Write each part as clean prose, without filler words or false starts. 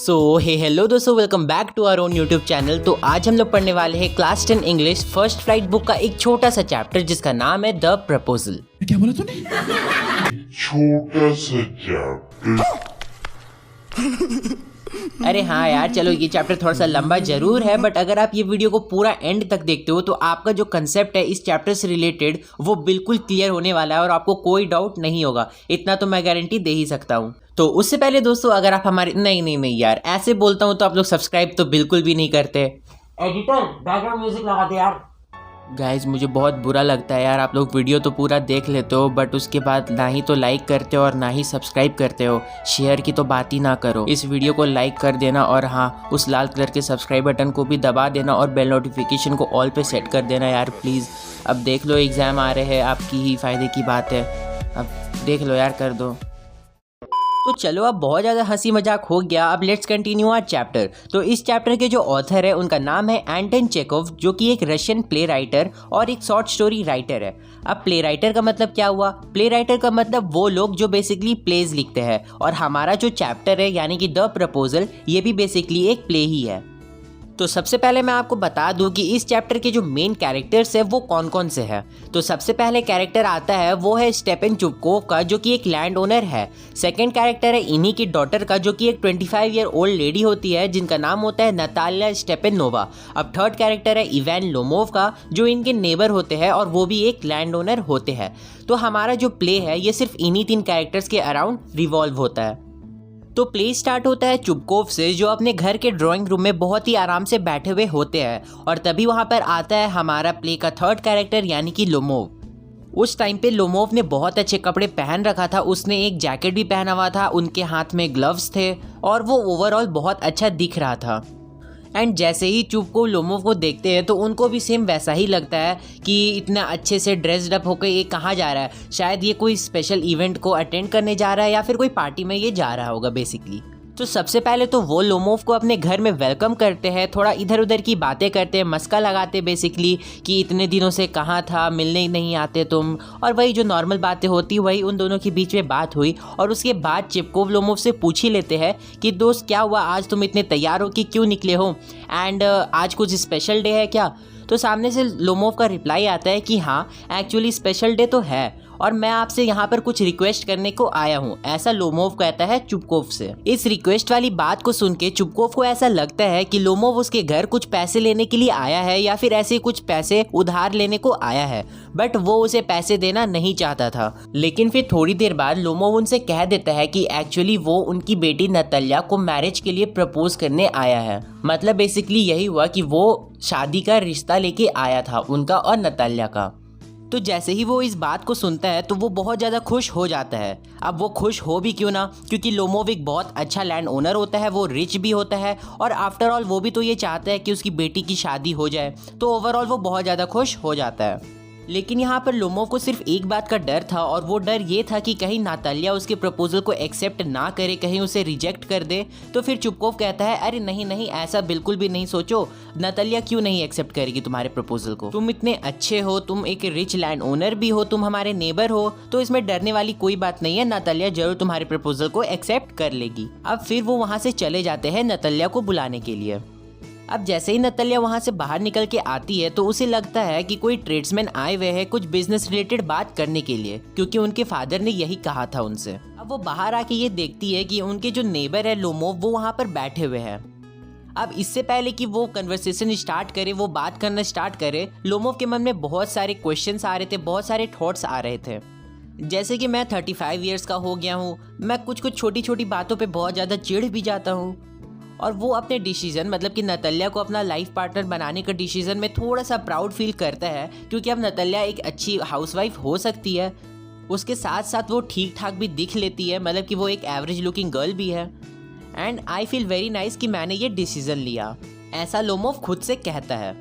Hello दोस्तों, welcome back to our own YouTube channel. तो आज हम लोग पढ़ने वाले हैं class 10 English First Flight book का एक छोटा सा चैप्टर जिसका नाम है द प्रपोजल। क्या बोला तूने? छोटा सा चैप्टर। अरे हाँ यार, चलो ये चैप्टर थोड़ा सा लंबा जरूर है, बट अगर आप ये वीडियो को पूरा एंड तक देखते हो तो आपका जो कंसेप्ट है इस चैप्टर से रिलेटेड वो बिल्कुल क्लियर होने वाला है और आपको कोई डाउट नहीं होगा। इतना तो मैं गारंटी दे ही सकता हूँ। तो उससे पहले दोस्तों, अगर आप हमारे नहीं यार, ऐसे बोलता हूँ तो आप लोग सब्सक्राइब तो बिल्कुल भी नहीं करते। एडिटर, बैकग्राउंड म्यूजिक लगा दे यार। गाइज, मुझे बहुत बुरा लगता है यार, आप लोग वीडियो तो पूरा देख लेते हो बट उसके बाद ना ही तो लाइक करते हो और ना ही सब्सक्राइब करते हो। शेयर की तो बात ही ना करो। इस वीडियो को लाइक कर देना और हाँ, उस लाल कलर के सब्सक्राइब बटन को भी दबा देना और बेल नोटिफिकेशन को ऑल पे सेट कर देना यार प्लीज़। अब देख लो, एग्ज़ाम आ रहे हैं, आपकी ही फ़ायदे की बात है। अब देख लो यार, कर दो। तो चलो, अब बहुत ज़्यादा हंसी मजाक हो गया, अब लेट्स कंटिन्यू आवर चैप्टर। तो इस चैप्टर के जो ऑथर है उनका नाम है एंटन चेकोव, जो कि एक रशियन प्ले राइटर और एक शॉर्ट स्टोरी राइटर है। अब प्ले राइटर का मतलब क्या हुआ? प्ले राइटर का मतलब वो लोग जो बेसिकली प्लेज लिखते हैं, और हमारा जो चैप्टर है यानी कि द प्रपोजल, ये भी बेसिकली एक प्ले ही है। तो सबसे पहले मैं आपको बता दूं कि इस चैप्टर के जो मेन कैरेक्टर्स है वो कौन कौन से हैं। तो सबसे पहले कैरेक्टर आता है वो है स्टेपन चुबकोव का, जो कि एक लैंड ओनर है। सेकंड कैरेक्टर है इन्हीं की डॉटर का, जो कि एक 25 ईयर ओल्ड लेडी होती है जिनका नाम होता है नतालिया स्टेपनोवा। अब थर्ड कैरेक्टर है इवान लोमोव का, जो इनके नेबर होते हैं और वो भी एक लैंड ओनर होते हैं। तो हमारा जो प्ले है ये सिर्फ इन्हीं 3 कैरेक्टर्स के अराउंड रिवॉल्व होता है। तो प्ले स्टार्ट होता है चुबकोव से, जो अपने घर के ड्राइंग रूम में बहुत ही आराम से बैठे हुए होते हैं, और तभी वहाँ पर आता है हमारा प्ले का थर्ड कैरेक्टर यानी कि लोमोव। उस टाइम पे लोमोव ने बहुत अच्छे कपड़े पहन रखा था, उसने एक जैकेट भी पहना हुआ था, उनके हाथ में ग्लव्स थे और वो ओवरऑल बहुत अच्छा दिख रहा था। एंड जैसे ही चुबकोव लोमोव को देखते हैं तो उनको भी सेम वैसा ही लगता है कि इतना अच्छे से ड्रेस्ड अप होकर ये कहाँ जा रहा है। शायद ये कोई स्पेशल इवेंट को अटेंड करने जा रहा है या फिर कोई पार्टी में ये जा रहा होगा बेसिकली। तो सबसे पहले तो वो लोमोव को अपने घर में वेलकम करते हैं, थोड़ा इधर उधर की बातें करते हैं, मस्का लगाते बेसिकली कि इतने दिनों से कहाँ था, मिलने ही नहीं आते तुम, और वही जो नॉर्मल बातें होती वही उन दोनों के बीच में बात हुई। और उसके बाद चिबकोव लोमोव से पूछ ही लेते हैं कि दोस्त क्या हुआ, आज तुम इतने तैयार हो कि क्यों निकले हो, एंड आज कुछ स्पेशल डे है क्या? तो सामने से लोमोव का रिप्लाई आता है कि हाँ, एक्चुअली स्पेशल डे तो है और मैं आपसे यहाँ पर कुछ रिक्वेस्ट करने को आया हूँ, ऐसा लोमोव कहता है चुबकोव से। इस रिक्वेस्ट वाली बात को सुन के चुबकोव को ऐसा लगता है कि लोमोव उसके घर कुछ पैसे लेने के लिए आया है या फिर ऐसे कुछ पैसे उधार लेने को आया है, बट वो उसे पैसे देना नहीं चाहता था। लेकिन फिर थोड़ी देर बाद लोमोव उनसे कह देता है कि एक्चुअली वो उनकी बेटी नतालिया को मैरिज के लिए प्रपोज करने आया है। मतलब बेसिकली यही हुआ कि वो शादी का रिश्ता लेके आया था उनका और नतालिया का। तो जैसे ही वो इस बात को सुनता है तो वो बहुत ज़्यादा खुश हो जाता है। अब वो खुश हो भी क्यों ना, क्योंकि लोमोव एक बहुत अच्छा लैंड ओनर होता है, वो रिच भी होता है और आफ्टर ऑल वो भी तो ये चाहता है कि उसकी बेटी की शादी हो जाए। तो ओवरऑल वो बहुत ज़्यादा खुश हो जाता है। लेकिन यहाँ पर लोमोव को सिर्फ एक बात का डर था, और वो डर ये था कि कहीं नतालिया उसके प्रपोजल को एक्सेप्ट ना करे, कहीं उसे रिजेक्ट कर दे। तो फिर चुबकोव कहता है अरे नहीं, ऐसा बिल्कुल भी नहीं सोचो, नतालिया क्यों नहीं एक्सेप्ट करेगी तुम्हारे प्रपोजल को? तुम इतने अच्छे हो, तुम एक रिच लैंड ओनर भी हो, तुम हमारे नेबर हो, तो इसमें डरने वाली कोई बात नहीं है, नतालिया जरूर तुम्हारे प्रपोजल को एक्सेप्ट कर लेगी। अब फिर वो वहाँ से चले जाते हैं नतालिया को बुलाने के लिए। अब जैसे ही नतालिया वहाँ से बाहर निकल के आती है तो उसे लगता है कि कोई ट्रेड्समैन आए हुए हैं कुछ बिजनेस रिलेटेड बात करने के लिए, क्योंकि उनके फादर ने यही कहा था उनसे। अब वो बाहर आके ये देखती है कि उनके जो नेबर है लोमोव, वो वहाँ पर बैठे हुए हैं। अब इससे पहले कि वो कन्वर्सेशन स्टार्ट करे, वो बात करना स्टार्ट करे, लोमोव के मन में बहुत सारे क्वेश्चंस आ रहे थे, बहुत सारे थॉट्स आ रहे थे। जैसे कि मैं 35 ईयर्स का हो गया हूँ, मैं कुछ छोटी छोटी बातों पे बहुत ज़्यादा चिढ़ भी जाता हूँ, और वो अपने डिसीजन मतलब कि नतालिया को अपना लाइफ पार्टनर बनाने का डिसीजन में थोड़ा सा प्राउड फील करता है, क्योंकि अब नतालिया एक अच्छी हाउसवाइफ हो सकती है, उसके साथ साथ वो ठीक ठाक भी दिख लेती है, मतलब कि वो एक एवरेज लुकिंग गर्ल भी है। And I feel very nice कि मैंने ये डिसीजन लिया, ऐसा लोमोव खुद से कहता है।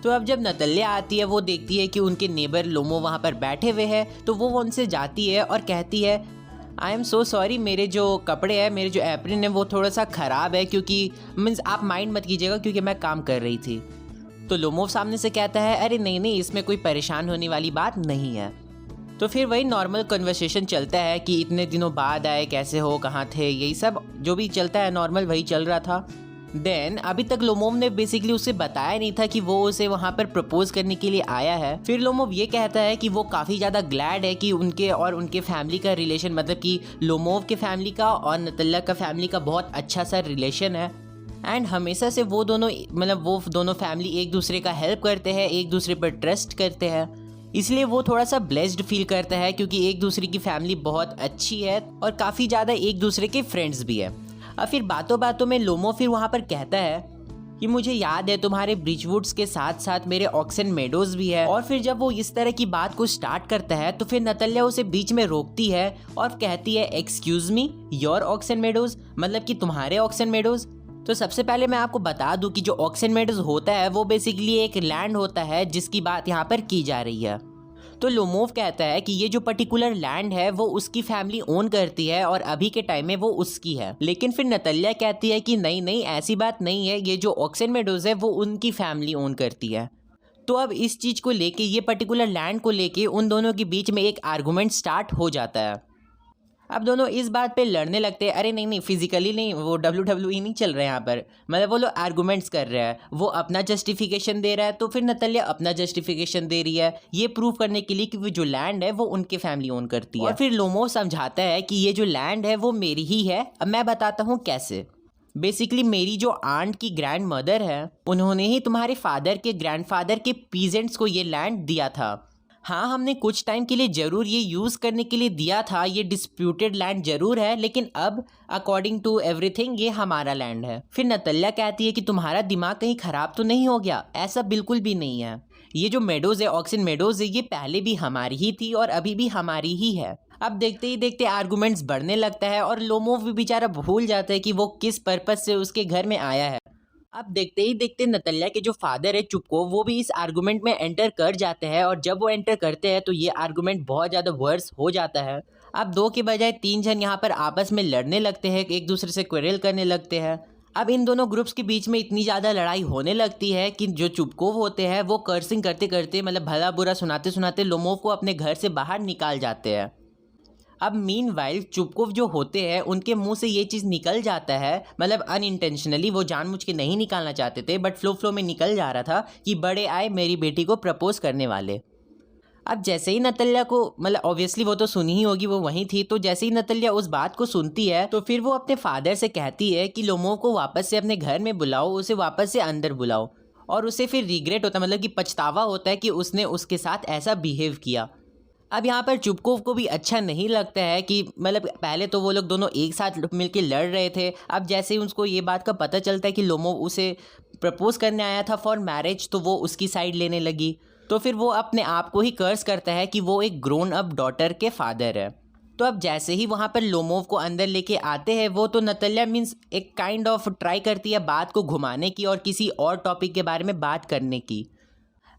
तो अब जब नतालिया आती है, वो देखती है कि उनके नेबर लोमोव वहाँ पर बैठे हुए हैं, तो वो उनसे जाती है और कहती है आई एम सो सॉरी, मेरे जो कपड़े हैं, मेरे जो एप्रिन है वो थोड़ा सा ख़राब है, क्योंकि मीन्स आप माइंड मत कीजिएगा क्योंकि मैं काम कर रही थी। तो लोमोव सामने से कहता है अरे नहीं, इसमें कोई परेशान होने वाली बात नहीं है। तो फिर वही नॉर्मल कन्वर्सेशन चलता है कि इतने दिनों बाद आए, कैसे हो, कहाँ थे, यही सब जो भी चलता है नॉर्मल वही चल रहा था। देन अभी तक लोमोव ने बेसिकली उसे बताया नहीं था कि वो उसे वहाँ पर प्रपोज करने के लिए आया है। फिर लोमोव ये कहता है कि वो काफ़ी ज़्यादा ग्लैड है कि उनके और उनके फैमिली का रिलेशन, मतलब कि लोमोव के फैमिली का और नताल्या का फैमिली का बहुत अच्छा सा रिलेशन है। एंड हमेशा से वो दोनों फैमिली एक दूसरे का हेल्प करते हैं, एक दूसरे पर ट्रस्ट करते हैं, इसलिए वो थोड़ा सा ब्लेस्ड फील करता है क्योंकि एक दूसरे की फैमिली बहुत अच्छी है और काफ़ी ज़्यादा एक दूसरे के फ्रेंड्स भी है। और फिर बातों बातों में लोमो फिर वहाँ पर कहता है कि मुझे याद है तुम्हारे ब्रिजवुड्स के साथ साथ मेरे ऑक्सन मेडोज भी है। और फिर जब वो इस तरह की बात को स्टार्ट करता है तो फिर नताल्या उसे बीच में रोकती है और कहती है excuse me, your oxen meadows, मतलब कि तुम्हारे ऑक्सन मेडोज। तो सबसे पहले मैं आपको बता दूं कि जो ऑक्सन मेडोज होता है वो बेसिकली एक लैंड होता है जिसकी बात यहाँ पर की जा रही है। तो लोमोव कहता है कि ये जो पर्टिकुलर लैंड है वो उसकी फैमिली ओन करती है और अभी के टाइम में वो उसकी है। लेकिन फिर नताल्या कहती है कि नहीं नहीं, ऐसी बात नहीं है, ये जो ऑक्सन मेडोज है वो उनकी फैमिली ओन करती है। तो अब इस चीज़ को लेके, ये पर्टिकुलर लैंड को लेके उन दोनों के बीच में एक आर्गूमेंट स्टार्ट हो जाता है। अब दोनों इस बात पे लड़ने लगते हैं। अरे नहीं नहीं, फिजिकली नहीं, वो WWE नहीं चल रहा है यहाँ पर, मतलब वो लोग आर्गूमेंट्स कर रहे हैं। वो अपना जस्टिफिकेशन दे रहा है तो फिर नताल्या अपना जस्टिफिकेशन दे रही है, ये प्रूव करने के लिए कि वो जो लैंड है वो उनके फैमिली ओन करती है। और फिर लोमोव समझाता है कि ये जो लैंड है वो मेरी ही है। अब मैं बताता हूँ कैसे। बेसिकली मेरी जो आंट की ग्रैंड मदर है उन्होंने ही तुम्हारे फादर के ग्रैंडफादर के पीजेंट्स को ये लैंड दिया था। हाँ, हमने कुछ टाइम के लिए ज़रूर ये यूज़ करने के लिए दिया था, ये डिस्प्यूटेड लैंड ज़रूर है, लेकिन अब अकॉर्डिंग टू एवरीथिंग ये हमारा लैंड है। फिर नताल्या कहती है कि तुम्हारा दिमाग कहीं ख़राब तो नहीं हो गया? ऐसा बिल्कुल भी नहीं है। ये जो मेडोज़ है, ऑक्सन मेडोज़ है, ये पहले भी हमारी ही थी और अभी भी हमारी ही है। अब देखते ही देखते आर्गूमेंट्स बढ़ने लगता है और लोमोव भी बेचारा भूल जाता है कि वो किस पर्पज़ से उसके घर में आया है। अब देखते ही देखते नताल्या के जो फादर है चुपको, वो भी इस आर्गुमेंट में एंटर कर जाते हैं और जब वो एंटर करते हैं तो ये आर्गुमेंट बहुत ज़्यादा वर्स हो जाता है। अब 2 के बजाय 3 जन यहाँ पर आपस में लड़ने लगते हैं, एक दूसरे से क्वेरल करने लगते हैं। अब इन दोनों ग्रुप्स के बीच में इतनी ज़्यादा लड़ाई होने लगती है कि जो चुपकोव होते हैं वो कर्सिंग करते करते, मतलब भला बुरा सुनाते सुनाते लोमोव को अपने घर से बाहर निकाल जाते हैं। अब मीनवाइल चुपकोव जो होते हैं उनके मुंह से ये चीज़ निकल जाता है, मतलब अनइंटेंशनली, वो जानबूझ के नहीं निकालना चाहते थे बट फ्लो में निकल जा रहा था कि बड़े आए मेरी बेटी को प्रपोज करने वाले। अब जैसे ही नताल्या को, मतलब ऑब्वियसली वो तो सुनी ही होगी, वो वहीं थी, तो जैसे ही नताल्या उस बात को सुनती है तो फिर वो अपने फादर से कहती है कि लोमोव को वापस से अपने घर में बुलाओ, उसे वापस से अंदर बुलाओ। और उसे फिर रिग्रेट होता है, मतलब कि पछतावा होता है कि उसने उसके साथ ऐसा बिहेव किया। अब यहाँ पर चुपकोव को भी अच्छा नहीं लगता है कि, मतलब पहले तो वो लोग दोनों एक साथ मिलकर लड़ रहे थे, अब जैसे ही उसको ये बात का पता चलता है कि लोमोव उसे प्रपोज करने आया था फॉर मैरिज, तो वो उसकी साइड लेने लगी। तो फिर वो अपने आप को ही कर्स करता है कि वो एक ग्रोन अप डॉटर के फादर है। तो अब जैसे ही वहाँ पर लोमोव को अंदर लेके आते हैं वो, तो नताल्या मीन्स एक काइंड ऑफ ट्राई करती है बात को घुमाने की और किसी और टॉपिक के बारे में बात करने की।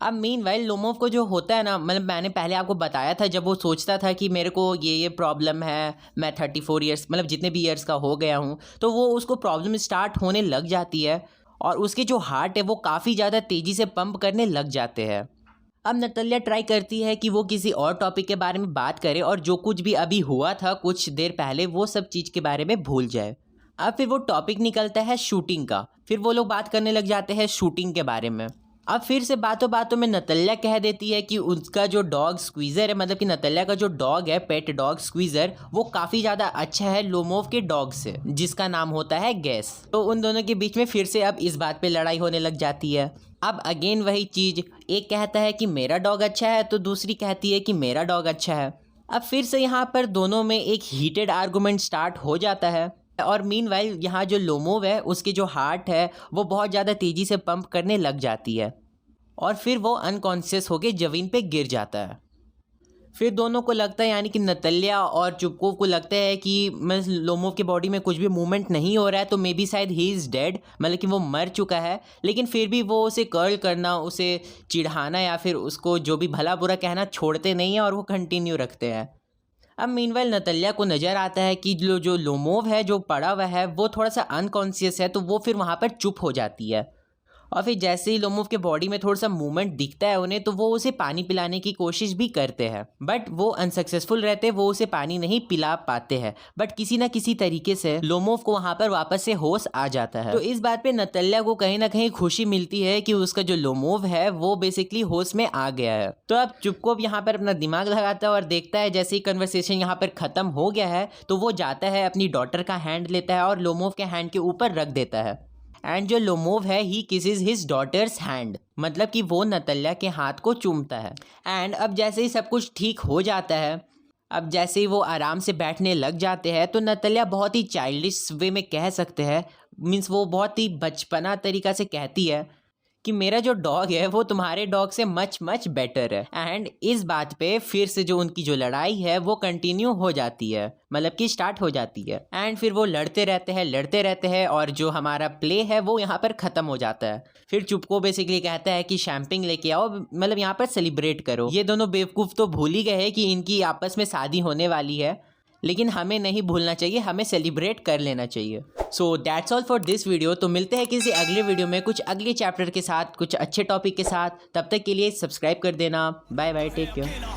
अब मीनवाइल लोमोव को जो होता है ना, मतलब मैंने पहले आपको बताया था, जब वो सोचता था कि मेरे को ये प्रॉब्लम है, मैं 34 ईयर्स, मतलब जितने भी ईयर्स का हो गया हूँ, तो वो उसको प्रॉब्लम स्टार्ट होने लग जाती है और उसके जो हार्ट है वो काफ़ी ज़्यादा तेज़ी से पंप करने लग जाते हैं। अब नताल्या ट्राई करती है कि वो किसी और टॉपिक के बारे में बात करे और जो कुछ भी अभी हुआ था कुछ देर पहले वो सब चीज़ के बारे में भूल जाए। अब फिर वो टॉपिक निकलता है शूटिंग का, फिर वो लोग बात करने लग जाते हैं शूटिंग के बारे में। अब फिर से बातों बातों में नताल्या कह देती है कि उसका जो डॉग स्क्वीज़र है, मतलब कि नताल्या का जो डॉग है, पेट डॉग स्क्वीज़र, वो काफ़ी ज़्यादा अच्छा है लोमोव के डॉग से, जिसका नाम होता है गैस। तो उन दोनों के बीच में फिर से अब इस बात पे लड़ाई होने लग जाती है। अब अगेन वही चीज़, एक कहता है कि मेरा डॉग अच्छा है तो दूसरी कहती है कि मेरा डॉग अच्छा है। अब फिर से यहाँ पर दोनों में एक हीटेड आर्गूमेंट स्टार्ट हो जाता है और मीनवाइल यहाँ जो लोमोव है उसके जो हार्ट है वो बहुत ज़्यादा तेज़ी से पंप करने लग जाती है और फिर वो अनकॉन्शियस होकर ज़मीन पे गिर जाता है। फिर दोनों को लगता है, यानी कि नताल्या और चुपकोव को लगता है कि मैं लोमोव के बॉडी में कुछ भी मूवमेंट नहीं हो रहा है तो मे बी शायद ही इज़ डेड, मतलब कि वो मर चुका है। लेकिन फिर भी वो उसे कर्ल करना, उसे चिढ़ाना या फिर उसको जो भी भला बुरा कहना छोड़ते नहीं हैं और वो कंटिन्यू रखते हैं। अब मीनवाइल नताल्या को नज़र आता है कि जो लोमोव है जो पड़ा हुआ है वो थोड़ा सा अनकॉन्शियस है, तो वो फिर वहाँ पर चुप हो जाती है और फिर जैसे ही लोमोव के बॉडी में थोड़ा सा मूवमेंट दिखता है उन्हें, तो वो उसे पानी पिलाने की कोशिश भी करते हैं, बट वो अनसक्सेसफुल रहते, वो उसे पानी नहीं पिला पाते हैं। बट किसी ना किसी तरीके से लोमोव को वहां पर वापस से होश आ जाता है। तो इस बात पे नतालिया को कहीं ना कहीं खुशी मिलती है कि उसका जो लोमोव है वो बेसिकली होश में आ गया है। तो अब चुपकोप यहाँ पर अपना दिमाग लगाता है और देखता है जैसे ही कन्वर्सेशन यहाँ पर खत्म हो गया है, तो वो जाता है अपनी डॉटर का हैंड लेता है और लोमोव के हैंड के ऊपर रख देता है। एंड जो लोमोव है ही किसेस हिज डॉटर्स हैंड, मतलब कि वो नतालिया के हाथ को चूमता है। एंड अब जैसे ही सब कुछ ठीक हो जाता है, अब जैसे ही वो आराम से बैठने लग जाते हैं, तो नतालिया बहुत ही चाइल्डिश वे में कह सकते हैं, मीन्स वो बहुत ही बचपना तरीका से कहती है कि मेरा जो डॉग है वो तुम्हारे डॉग से मच मच बेटर है। एंड इस बात पे फिर से जो उनकी जो लड़ाई है वो कंटिन्यू हो जाती है, मतलब कि स्टार्ट हो जाती है। एंड फिर वो लड़ते रहते हैं और जो हमारा प्ले है वो यहाँ पर ख़त्म हो जाता है। फिर चुपको बेसिकली कहता है कि शैम्पिंग लेके आओ, मतलब यहाँ पर सेलिब्रेट करो। ये दोनों बेवकूफ़ तो भूल ही गए हैं कि इनकी आपस में शादी होने वाली है, लेकिन हमें नहीं भूलना चाहिए, हमें सेलिब्रेट कर लेना चाहिए। So that's all for this video. तो मिलते हैं किसी अगले वीडियो में कुछ अगले चैप्टर के साथ, कुछ अच्छे टॉपिक के साथ। तब तक के लिए सब्सक्राइब कर देना। Bye bye, take care.